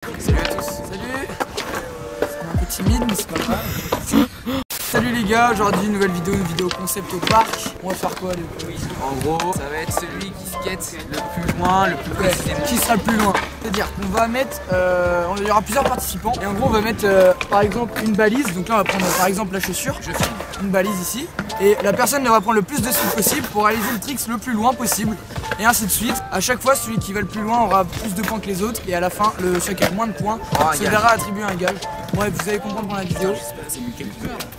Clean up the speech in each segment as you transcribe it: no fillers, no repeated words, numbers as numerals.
Salut à tous. Salut. C'est un peu timide mais c'est pas grave. Salut les gars, aujourd'hui une nouvelle vidéo concept au parc. On va faire quoi les gars? En gros, ça va être celui qui skate le plus loin, le plus précisément. Qui sera le plus loin? C'est-à-dire qu'on va mettre, il y aura plusieurs participants et en gros on va mettre par exemple une balise. Donc là on va prendre par exemple la chaussure. Je filme une balise ici et la personne devra prendre le plus de speed possible pour réaliser le trick le plus loin possible et ainsi de suite. À chaque fois celui qui va le plus loin aura plus de points que les autres et à la fin celui qui a le moins de points se verra attribuer un gage. Bref, vous allez comprendre dans la vidéo.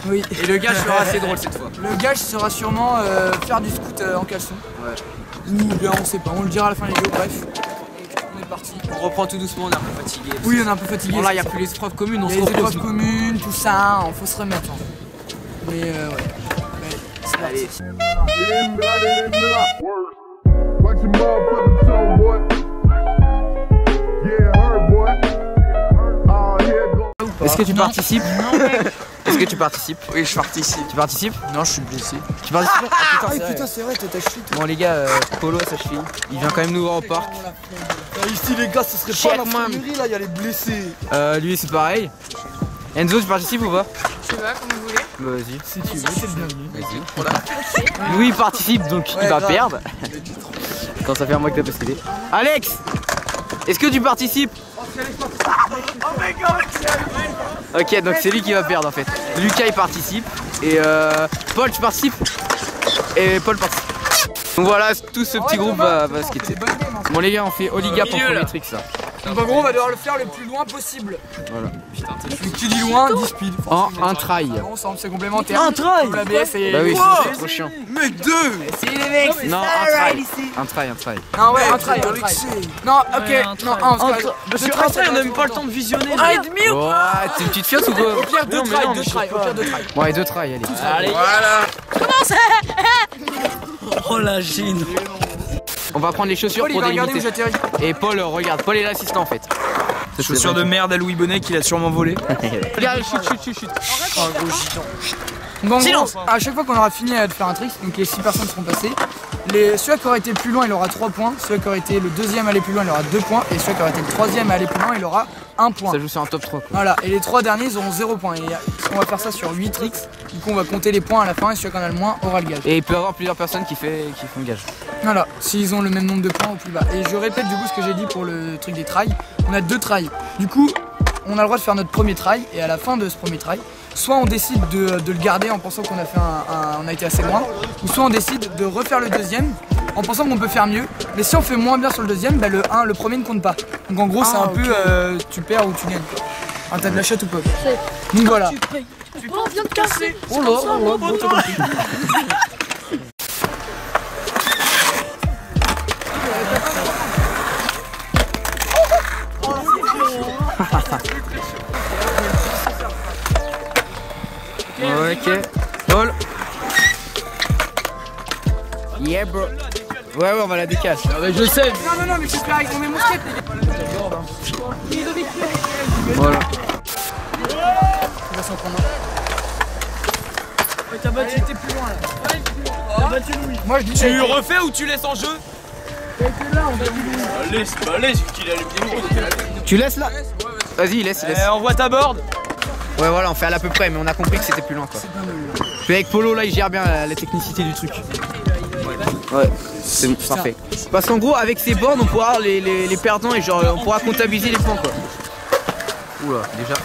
Oui. Et le gage sera assez drôle cette fois. Le gage sera sûrement faire du scoot en caleçon. Ouais. Ou bien on sait pas, on le dira à la fin de la vidéo, bref. On est parti. On reprend tout doucement, on est un peu fatigué. Oui, on est un peu fatigué. Bon là, il n'y a plus les épreuves communes, on se repose. Il y a les repose. épreuves communes, tout ça, il faut se remettre. Mais ouais. C'est parti. Est-ce que tu participes? Est-ce que tu participes? Oui, je participe. Tu participes? Non, je suis blessé. Tu participes? Ah putain, c'est vrai, t'as ta chute. Bon les gars, Polo à sa cheville, il vient quand même nous voir au parc. Ici les gars, ce serait pas l'infirmerie là, il y a les blessés. Lui c'est pareil. Enzo, tu participes ou pas? Je sais pas, comme vous voulez. Bah vas-y. Si tu veux, c'est le bienvenu. Vas-y. Louis participe donc il va perdre. Quand ça fait un mois que t'as pas skaté. Alex! Est-ce que tu participes? Ok, donc c'est lui qui va perdre en fait. Lucas il participe et Paul tu participes? Et Paul participe. Donc voilà, tout ce petit groupe va skater. Bon les gars, on fait Oliga pour premier trick ça. Donc en gros on va devoir le faire le plus loin possible. Voilà. Celui qui dit loin, 10 speed. En un try. C'est complémentaire. Un try. La BS et... Bah oui, c'est trop chiant. Mais deux. C'est les mecs, c'est Non, ça un try. Un try. Non ouais, un try. Non, ok, non, un try. Parce que après, on a même pas le temps de visionner. Un et demi ou Oh, t'es une petite fiance ou quoi? au pire deux try, au pire deux try. Ouais, deux try, allez. Allez. Voilà. Oh la gêne. On va prendre les chaussures Paul il pour va regarder où délimiter. j'atterris. Et Paul, regarde, Paul est l'assistant en fait. Chaussures de merde à Louis Bonnet qu'il a sûrement volé. Regarde, chute. Un gros gitan. Bon, en Silence. gros, à chaque fois qu'on aura fini de faire un trick, donc les 6 personnes seront passées. Celui qui aurait été le plus loin, il aura 3 points. Celui qui aurait été le deuxième à aller plus loin, il aura 2 points. Et celui qui aurait été le troisième à aller plus loin, il aura 1 point. Ça joue sur un top 3 quoi. Voilà, et les 3 derniers, ils auront 0 points. Et on va faire ça sur 8 tricks. Du coup, on va compter les points à la fin et celui qui en a le moins aura le gage. Et il peut y avoir plusieurs personnes qui font le gage. Voilà, s'ils ont le même nombre de points au plus bas. Et je répète du coup ce que j'ai dit pour le truc des trails. On a 2 trails. Du coup, on a le droit de faire notre premier trail. Et à la fin de ce premier trail, soit on décide de le garder en pensant qu'on a fait on a été assez loin, ou soit on décide de refaire le deuxième en pensant qu'on peut faire mieux. Mais si on fait moins bien sur le deuxième, bah le premier ne compte pas. Donc en gros, c'est un peu tu perds ou tu gagnes. Ah, t'as de la chatte ou pas? Donc voilà. Tu viens de casser. Oh là, bon, t'as compris. Ok. Paul. Yeah bro. Ouais, on va la décaler. Je sais. Non, mais je suis avec mon mousquette, les gars. Voilà. Il va s'en prendre un. T'as battu, t'es plus loin là. T'as battu Louis. Moi je dis. Tu refais ou tu laisses en jeu? Là, on battu Louis. Laisse, qu'il a le bien. Tu laisses là? Vas-y, laisse. Envoie ta board. Ouais, voilà, on fait à peu près, mais on a compris que c'était plus loin quoi. Puis avec Polo là, il gère bien la technicité du truc. Ouais, c'est parfait. Parce qu'en gros, avec ces bornes, on pourra avoir les perdants et genre, on pourra comptabiliser les points quoi. Oula, déjà.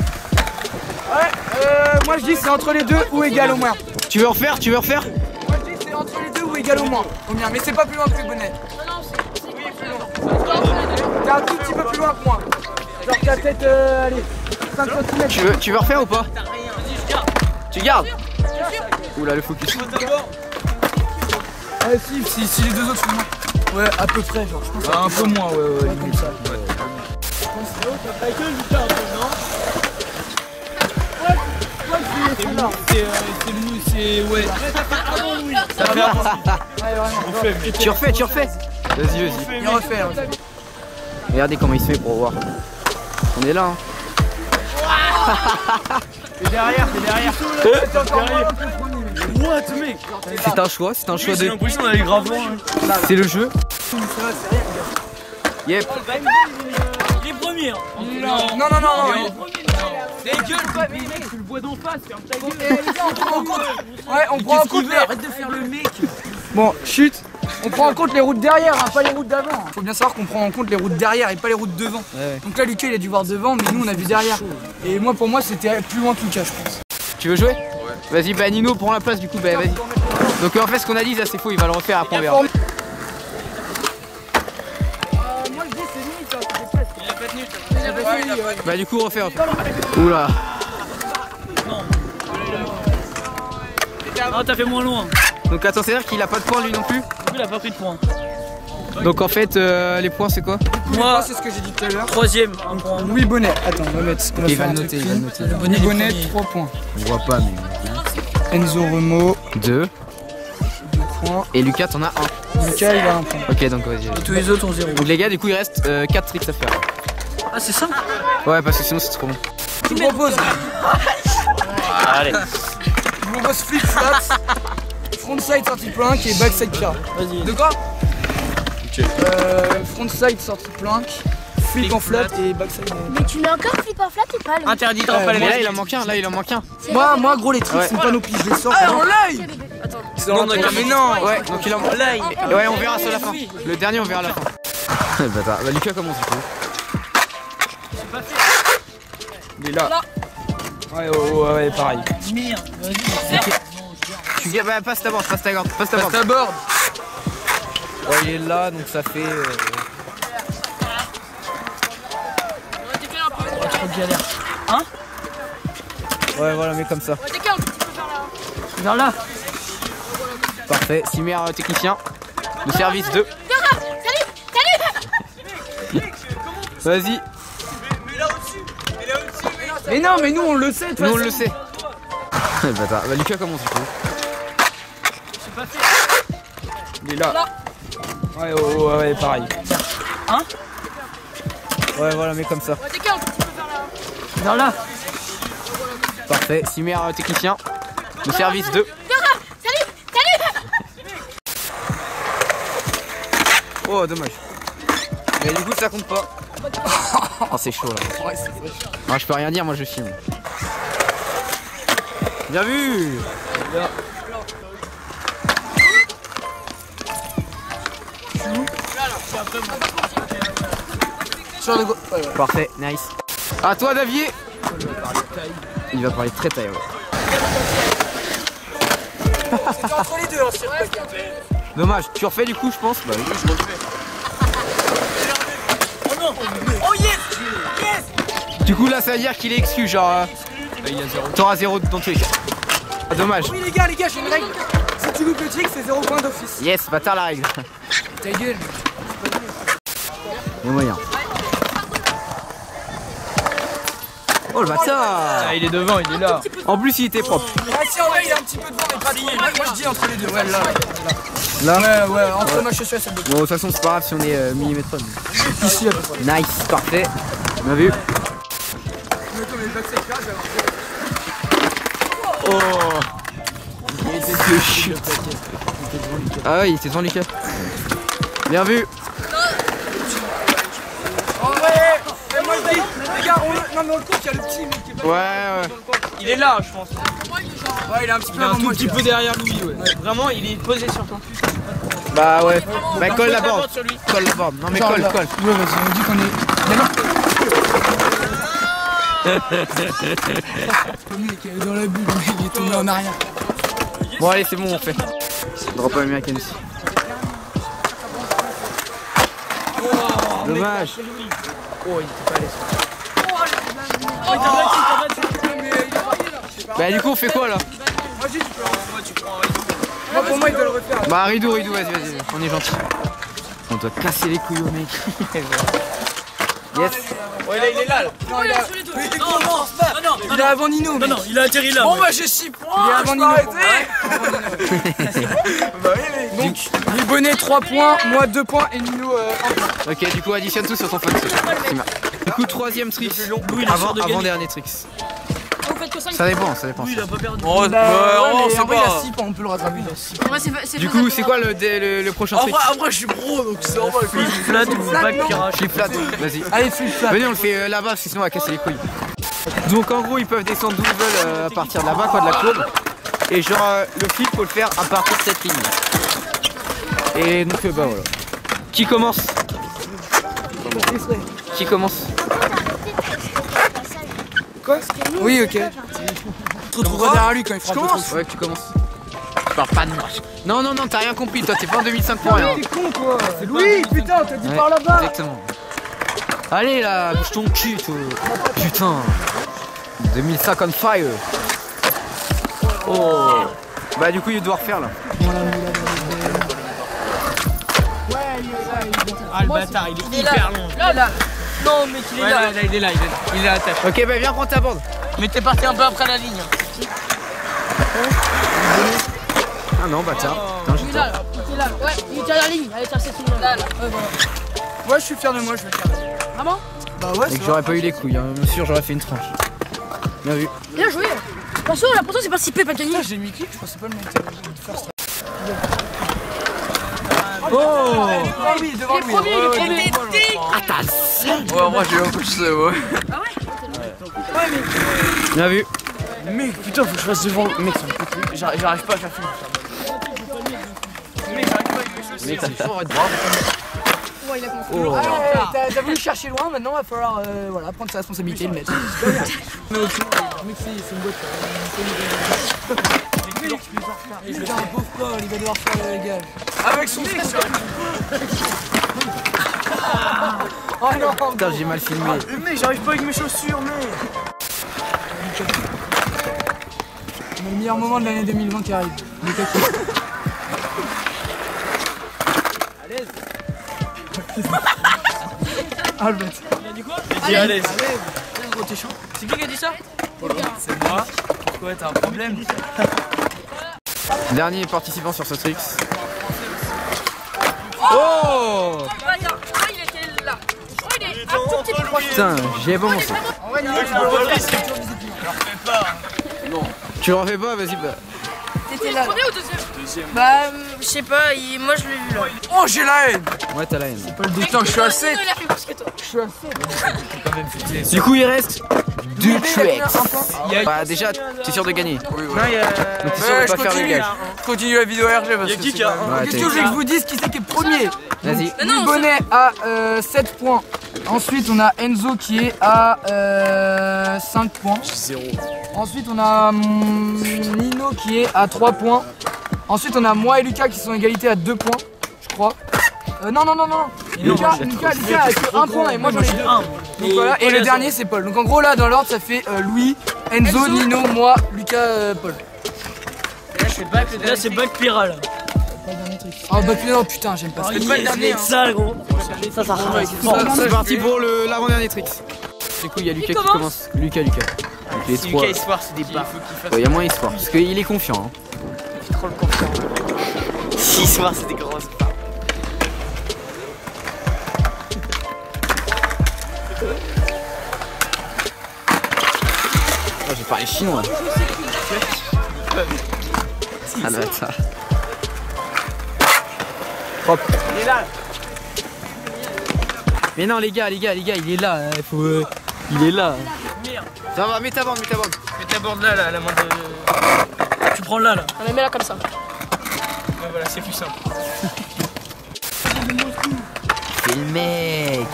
Ouais, moi je dis c'est entre les deux ou égal au moins. Tu veux refaire? Moi je dis c'est entre les deux ou égal au moins. Au mien, mais c'est pas plus loin que le bonnet. T'es un tout petit peu plus loin que moi. Genre ta tête, allez, 5 cm. Tu veux refaire ou pas? Tu gardes? Oula, le focus. Si les deux autres sont moins. Ouais, à peu près, genre, je pense. Un peu moins, ouais. Comme ça. C'est ouais. Ça fait Tu refais. Vas-y. Il refait. Regardez comment il se fait pour voir. On est là. T'es derrière. What mec? C'est un choix J'ai de. l'impression d'aller grave loin. C'est le jeu. Yep. Les premiers premier. Non. Les gueules, mec, tu le vois d'en face, ferme ta gueule. Ouais, on prend en compte les... Arrête de faire le mec. Bon, chut. On prend en compte les routes derrière, hein, pas les routes d'avant. Faut bien savoir qu'on prend en compte les routes derrière et pas les routes devant. Ouais. Donc là, Lucas, il a dû voir devant, mais nous, on a vu derrière. Et moi, pour moi, c'était plus loin que Lucas, je pense. Tu veux jouer? Ouais. Vas-y, bah Nino prend la place du coup, bah vas-y. Donc en fait, ce qu'on a dit, là, c'est faux, il va le refaire après on verra. Moi, je dis, c'est limite, hein, c'est presque. Il a pas tenu, Bah du coup, refais. Oula. Non, t'as fait moins loin. Donc attends, c'est-à-dire qu'il a pas de points lui non plus? Il a pas pris de points. Donc en fait, les points c'est quoi? Moi, c'est ce que j'ai dit tout à l'heure. Troisième, un point. Louis Bonnet. Attends, on va mettre. Il va le noter, il va le noter. Louis Bonnet, 3 points. On voit pas, mais. Enzo Remo, 2. 2 points. Et Lucas, t'en as 1. Lucas, il a 1 point. Ok, donc vas-y. Tous les autres ont 0. Donc les gars, du coup, il reste 4 tricks à faire. Ah, c'est ça? Ouais, parce que sinon c'est trop long. Je vous propose. Allez. Je vous propose flip flat, frontside sortie plank et backside pira. Vas-y. De quoi? Frontside sortie plank, flip en flat et backside. Mais tu mets encore flip en flat ou pas le... Interdit de pas les Mais là, mecs. il en manque un, là, il en manque un. Moi, gros, les tricks, Ouais. c'est pas nos piges, je les sors. Ah, en live. C'est dans la mais non. Ouais, donc il en manque. Là, Ouais, on verra sur la fin. Le dernier, on verra à la fin. Bâtard. Bah, Lucas commence du coup. Il est là. Ouais, pareil. Merde, vas-y. Tu gagnes, bah, passe ta board, passe ta board. Passe ta board. Ouais, il est là, donc ça fait. Trop galère. Hein? Ouais, voilà, mais comme ça. Vers là. Parfait. Simer technicien. Le service 2. Vas-y. Mais non, mais nous, on le sait, de toute Nous on façon. le sait. Bâtard. Bah, Lucas commence du coup. Il est là. Ouais, pareil. Hein? Ouais, voilà, mais comme ça. Vers là. Parfait. Simer technicien. Le service 2. Oh, dommage. Mais du coup, ça compte pas. Oh, c'est chaud là. Ouais, c'est vrai. Non, je peux rien dire, moi je filme. Bien vu. Sur le go. Ouais. Parfait, nice. À toi, Davier. Il va parler très taille. Ouais. C'est entre les deux, hein, c'est vrai. Dommage, tu refais du coup, je pense. Bah oui, je refais. Oh non. Oh yes. Du coup, là, ça veut dire qu'il est exclu. Genre, t'auras 0 dans tous les cas. Ah, dommage. Oui, les gars, j'ai une règle. Si tu loupes le trick, c'est 0 point d'office. Yes, bâtard la règle. Ta gueule. Les moyens. Oh le bâtard. Il est devant, il est là. En plus, il était propre. Ah, si, en vrai, il est un petit peu devant, mais pas trop. Moi, je dis entre les deux. Ouais, là. Ouais, entre ma chaussure et celle de Bon, de toute façon, c'est pas grave si on est millimétrone. ici, à peu près. Nice, parfait. Bien vu. Oh. Il était de chute. Ah ouais, il était devant Lucas. Bien vu. En vrai, moi je dis, les gars, non mais on le compte, il y a le petit mec qui est pas. Ouais. Il est là, je pense. Ouais, il est un petit peu Il est un avant tout moi. petit peu derrière lui, ouais. Vraiment, il est posé sur toi. Bah ouais. Bah colle la Pose board. sur lui. Colle la board. Non mais Genre, colle, là. colle. Ouais, vas-y, on dit qu'on est. Mais non. Le mec est dans la bulle, le mec il est tombé en arrière. Bon allez, c'est bon, on fait. Drop américain ici. Dommage. Oh, il était pas à l'aise. Bah du coup, on fait quoi là? Moi, pour moi, il doit le refaire. Bah Ridou, vas-y, on est gentil. On doit casser les couilles au mec. Yes. Ouais, là, il est là. Non, il a. Non, Il est avant Nino. non, il a atterri là. Bon, bah, j'ai 6 points. Il est avant Nino. Donc, Louis Bonnet 3 points, moi 2 points et Nino 1 point. Ok, du coup, additionne tout sur ton phone. Du coup, troisième trick. Louis, il est sûr de Avant gagner. dernier tricks. vous faites que 5. Ça dépend, ça dépend. Oui, il a pas perdu. Oh, Ouais, mais c'est après, il a pas. 6 points, on peut le rattraper. Du coup, c'est quoi le prochain truc? Après, je suis pro donc c'est normal. Flip flat ou back pirage. Flip flat, vas-y. Allez, flip flat. Venez, on le fait là-bas, parce que sinon on va casser les couilles. Donc en gros, ils peuvent descendre d'où ils veulent à partir de là-bas, quoi, de la courbe. Et genre, le flip, faut le faire à partir de cette ligne. Et donc, bah voilà. Qui commence? Qui commence? Quoi? Oui, ok. Tu te retrouveras derrière lui quand il fera un peu trop. Ouais, tu commences. Je parle pas de marche. Non, non, non, t'as rien compris, toi, t'es pas en 2005 pour rien. T'es con quoi. Oui, putain, t'as dit par là-bas. Exactement. Allez là, bouge ton cul, toi. Putain. 2005 on fire. Oh. Bah du coup il doit refaire là. Ah le bâtard, il est hyper long. Là. Non, mec, il est là. Il est là, il est à la tâche. Ok, bah viens prendre ta bande. Mais t'es parti un peu après la ligne. Ah non, bâtard. Non, Il est là. Ouais, il est derrière la ligne. Allez, chercher cette ligne là. Ouais, je suis fier de moi, je vais le faire. Vraiment? Bah ouais, Mec, j'aurais pas eu les couilles, hein. Bien sûr, j'aurais fait une tranche. Bien vu. Bien joué. Attention, l'important c'est participé, pas gagner. j'ai mis clic, je pensais pas le mettre. Oh. Ah oui, devant lui. Ouais, moi j'ai un peu ça, ouais. Bien vu. Mec, putain, faut que je fasse devant. Mec, ça me coûte. J'arrive pas à faire film. Mec, j'arrive pas avec mes chaussures. Mec, c'est fort, Oh. T'as voulu chercher loin, maintenant il va falloir voilà, prendre sa responsabilité et le mettre. Putain, pauvre Paul, il va devoir faire le gage. Avec son mec, Oh non. Putain, j'ai mal filmé. mec, j'arrive pas avec mes chaussures, mec. Le meilleur moment de l'année 2020 qui arrive. Ah le bête. Il a dit quoi? Il a dit à l'aise. C'est qui a dit ça? C'est moi. Pourquoi t'as un problème? Dernier participant sur ce truc. Oh. Je crois qu'il était là. Je crois qu'il est un tout petit peu proche. Putain, j'y ai pas pensé. Tu le refais pas, vas-y. Bah. T'étais là. Premier ou deuxième? Bah, je sais pas, moi je l'ai vu là. Oh, j'ai la haine. Ouais, t'as la haine. Putain, je suis à 7. Il a fait plus que toi. Du coup, il reste 2 tricks. Il y a- Bah, déjà, t'es sûr de gagner. Non, il y a. Donc, t'es sûr de pas faire le gage. Je continue la vidéo RG parce Y'a que qui c'est qui a pas- Ouais, Qu'est-ce que vous voulez que je vous dise qui c'est qui est premier? Vas-y. Louis Bonnet à 7 points. Ensuite on a Enzo qui est à 5 points. 0. Ensuite on a Nino qui est à 3 points. Ensuite on a moi et Lucas qui sont à égalité à 2 points, je crois. Non. Lucas a que 1 point et moi j'en ai 2. Donc voilà, et le dernier c'est Paul. Donc en gros là dans l'ordre ça fait Louis, Enzo, Nino, moi, Lucas, Paul. Là, c'est bac pira là. Oh bah putain j'aime pas ça. C'est pas le dernier. Ça, gros. Ça C'est parti pour l'avant-dernier trick. Du coup, il y a Lucas qui commence. Lucas. Donc les Si 3. Lucas Espoir, c'est des barres. Il y a moins espoir parce qu'il est confiant. Hein. Trop le confiant. Si Espoir, c'est des grosses barres. Oh, j'ai parlé chinois. Ah là, ça. Hop. Il est là. Mais non les gars, il est là. Il est là. Ça va, mets ta bande. Mets ta bande là, la main de. Tu prends là. On la met là comme ça. Ouais, voilà, c'est plus simple. C'est le mec.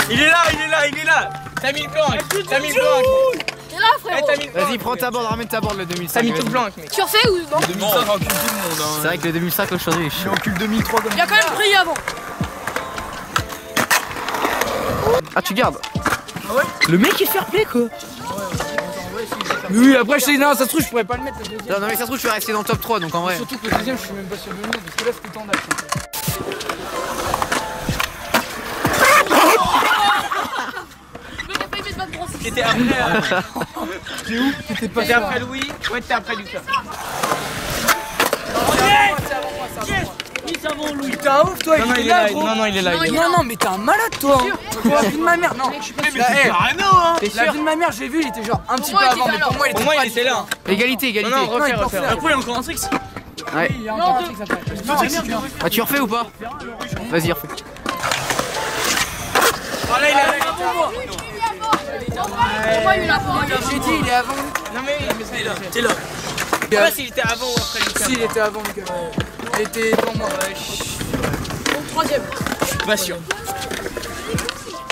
Il est là. T'as mis le blanc. T'as mis le blanc. T'es là, frérot. Vas-y, prends ta bande, ramène ta bande le 2005. T'as mis tout vas-y. le blanc, mec. Tu refais ou non? 2005 encule tout le monde. C'est vrai que le 2005 aujourd'hui est chaud. Encule 2003 comme Il a quand même brillé avant. Ah, tu gardes. Ah ouais? Le mec est fair play quoi. Oui après je sais, non ça se trouve je pourrais pas le mettre le deuxième. Non mais ça se trouve je vais rester dans le top 3 donc en vrai. Surtout que le deuxième je suis même pas sûr de le mettre parce que là c'était tendable. Le mec a pas aimé se battre pour aussi. T'étais après. T'es où? T'étais pas T'es après Louis. Ouais, t'es après Lucas. Yes, avant moi. T'es un ouf, toi. Non, il est là, non, il est là. Non, mais t'es un malade, toi. La vie de ma mère, non. T'es La sûr? vie de ma mère, j'ai vu, il était genre un petit peu avant, mais pour moi, il était là. Égalité, égalité. Non, refaire. il peut Après, il y a encore un trick. Ouais. Il y a encore un truc, ça fait. Ah, tu refais ou pas? Vas-y, refais. Ah là, il est J'ai dit, il est avant. Non, mais ça, il est là. T'es là. Je sais pas s'il était avant ou après Lucas. Si, il était avant, Lucas. Il était devant moi. Troisième. Je suis pas sûr.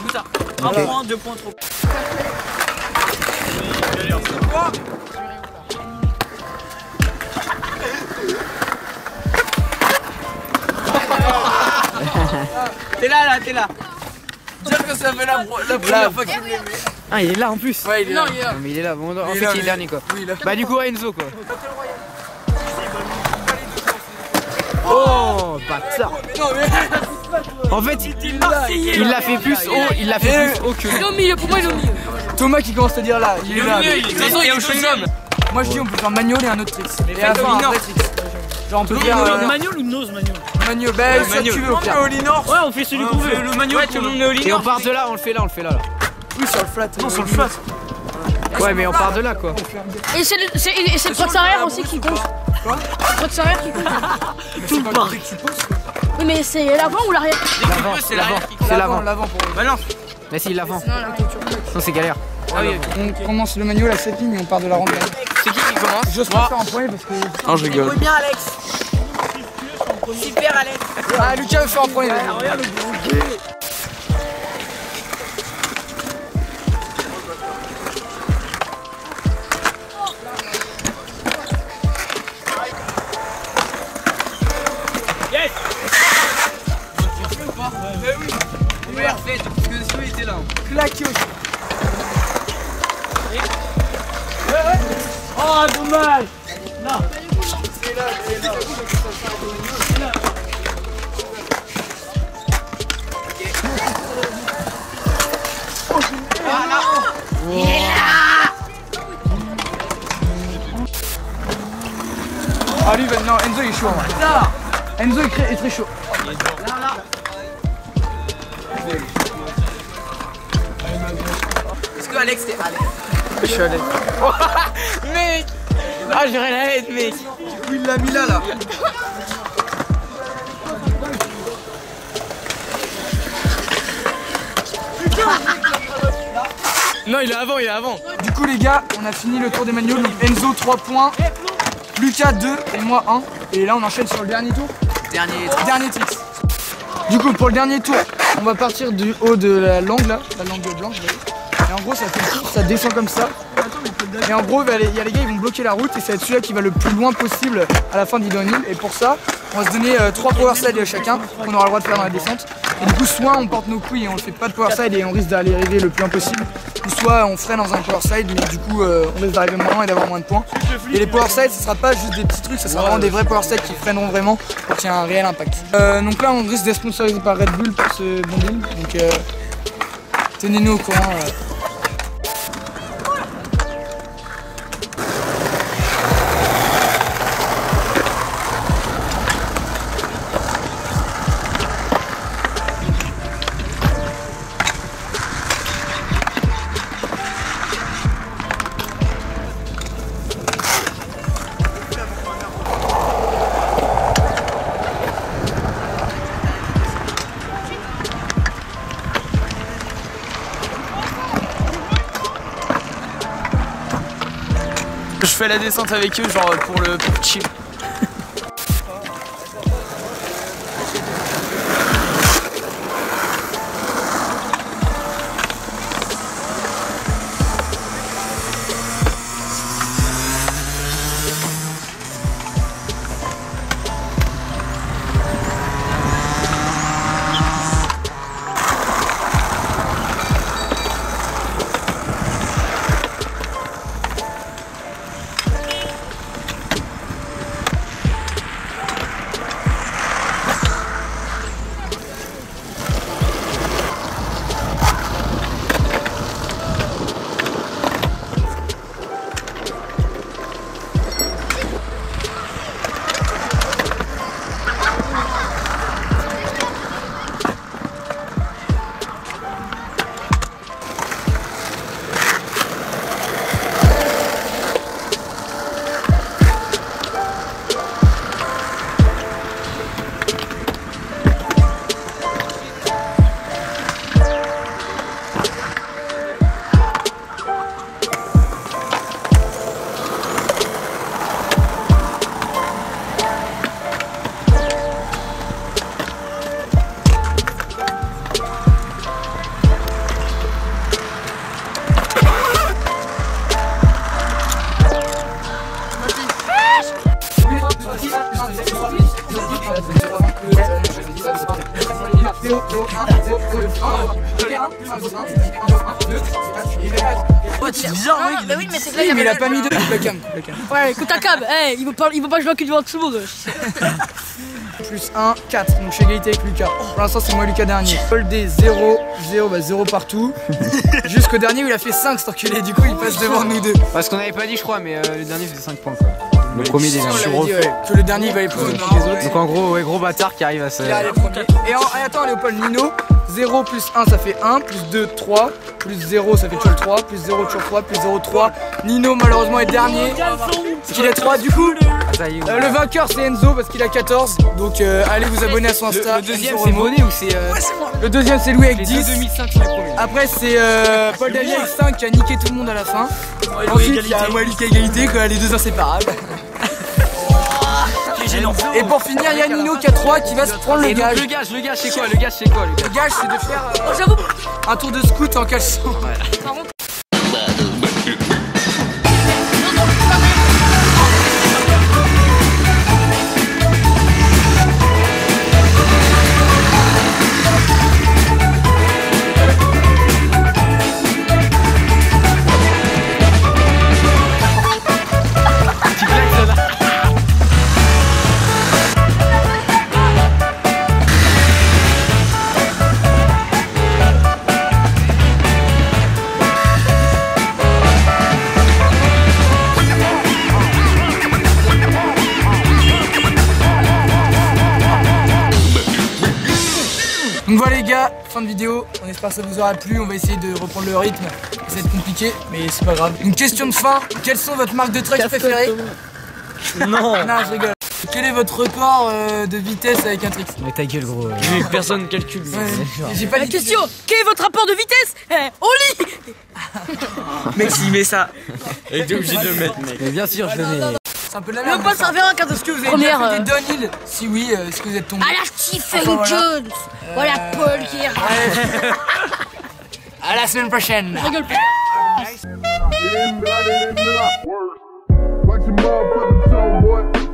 Mouta. 1 point, 2 points trop. T'es là, t'es là. Dire que ça fait la première fois qu'il me les met. Ah, il est là en plus. Ouais, il est là. Non, mais il est là. Bon, en Il est fait, là, il est mais- dernier quoi. Oui, il a Bah, du coup, Enzo quoi. Oh, bâtard. Non, mais. En fait, il l'a fait plus haut, il l'a fait plus haut que Il est au milieu, pour moi, il est au milieu. Thomas qui commence à dire là, il est là. De toute façon, il est au chewing-gum. Moi je dis on peut faire manual et un autre trick. Et à la fin un vrai trick. Genre on peut faire Manuel ou nose manuel? manual, bah ça tu veux au pire. Ouais, on fait celui qu'on veut. Le manuel, tout le monde est au Et on part de là, on le fait là, là. Oui sur le flat. Non, sur le flat. Ouais, mais on part de là quoi. Et c'est le trox arrière aussi qui compte. Quoi? Le trox arrière qui compte. Tout le parc. Tu poses Oui, mais c'est l'avant ou l'arrière? L'avant, c'est l'avant. C'est l'avant. L'avant pour Bah non. Mais si, l'avant. Non, c'est galère. On commence le manual à cette ligne et on part de la rentrée. C'est qui commence? J'ose pas faire en premier parce que. Non, je rigole. bien, Alex. Super, Alex. Ah Lucas veut faire en premier. Yes. Claqué aussi. Oh, dommage. Ah lui non, Enzo il est chaud. Enzo est très chaud. Est-ce que Alex, t'es Alex? Je suis allé. Mec. Ah, j'aurais la haine, mec. Du coup, il l'a mis là. Non, il est avant. Du coup les gars, on a fini le tour des manuals. Donc Enzo 3 points, Lucas 2 et moi 1. Et là on enchaîne sur le dernier tour. Dernier trick. Du coup pour le dernier tour, on va partir du haut de la langue là, la langue blanche. Vous voyez. Et en gros ça fait le tour, ça descend comme ça. Et en gros il y a les gars ils vont bloquer la route et ça va être celui-là qui va le plus loin possible à la fin du downhill. Et pour ça, on va se donner 3 power slides chacun qu'on aura le droit de faire dans la descente. Et du coup soit on porte nos couilles et on ne fait pas de power slide et on risque d'aller arriver le plus loin possible. Ou soit on freine dans un power slide mais du coup on risque d'arriver moins loin et d'avoir moins de points. Et les power slides ce sera pas juste des petits trucs, ça sera vraiment des vrais power slides qui freineront vraiment pour qu'il y ait un réel impact. Donc là on risque d'être sponsorisé par Red Bull pour ce bon deal. Donc tenez-nous au courant. Je fais la descente avec eux, genre pour chill. C'est bizarre, bah oui, mais c'est que là, mais il a pas mis de. La cam. Ouais, écoute ta cam, hey, il veut pas que je vois que devant tout le monde. Plus 1, 4. Donc je suis égalité avec Lucas. Pour l'instant, c'est moi Lucas dernier. Paul D 0, 0, bah 0 partout. Jusqu'au dernier où il a fait 5 cet enculé. Du coup, il passe devant nous deux. Parce qu'on avait pas dit, je crois, mais le dernier faisait 5 points quoi. Le premier déjà. Que le dernier il va aller plus vite que les autres. Donc en gros, ouais, gros bâtard qui arrive à se. Et attends, Léopold, Nino, 0 plus 1 ça fait 1, plus 2, 3, plus 0 ça fait toujours 3, plus 0 toujours 3, plus 0, 3. Nino malheureusement est dernier, parce qu'il a 3 du coup. Le vainqueur c'est Enzo parce qu'il a 14, donc allez vous abonner à son Insta. Le deuxième c'est Monet ou c'est. Le deuxième c'est Louis avec 10. 2005 c'est le premier. Après c'est Paul Daly avec 5 qui a niqué tout le monde à la fin. Ensuite il y a moi et Lucas égalité, quoi, les deux inséparables. Et pour finir, il y a Nino qui a 3 qui va se prendre le gage. Le gage c'est quoi? Le gage c'est quoi? Le gage c'est de faire J'avoue. un tour de scout en caleçon. Donc voilà les gars, fin de vidéo, on espère que ça vous aura plu, on va essayer de reprendre le rythme, ça va être compliqué, mais c'est pas grave. Une question de fin, quelles sont votre marque de truck préférée? Non, je rigole. Quel est votre record de vitesse avec un trick? Mais ta gueule gros. Personne ne calcule. J'ai pas La dit question, quel est votre rapport de vitesse au lit? Mec, s'il met ça, il est obligé de le mettre, mec. Mais bien sûr, je le mets. c'est un peu de la Le merde. pas servir un quart de Est-ce que vous avez première. déjà fait des downhill? Si oui, est-ce que vous êtes tombé? À la Stephen Enfin, voilà. Jones. Voilà Paul qui est. À la semaine prochaine. Rigole plus. Watch your motherfucking tongue, boy.